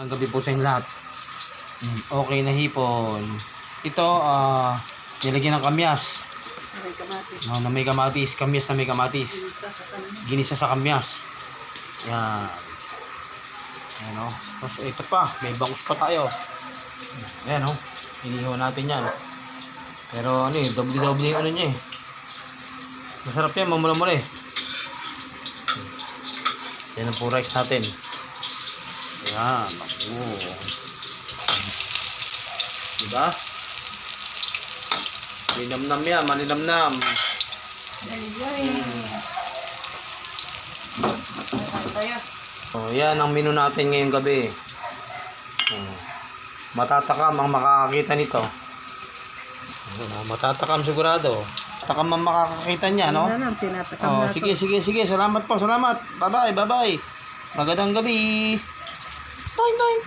Ang gabi po sa inyo lahat. Okay na hipon. Ito, nilagyan ng kamyas. May kamatis. Na may kamatis. Kamyas na may kamatis. Ginisa sa kanila. Ginisa sa kamyas. Yan. Ayan o. Tapos ito pa. May bangus pa tayo. Ayan o. Inihaw natin yan. Pero ano eh, doble-doble yung ano niya eh. Masarap yan, mamula-mula eh. Yan ang po rice natin. Ayan. Ako. Diba? Maninamnam yan, maninamnam. Tayo. Oh, yan ang menu natin ngayong gabi. Oh. Matatakam ang makakakita nito. Oh, matatakam sigurado. Takam ang makakakita niya, no? Tinatakam Oh, na sige, to. sige. Salamat po, salamat. Bye-bye. Magandang gabi. Toing, toing.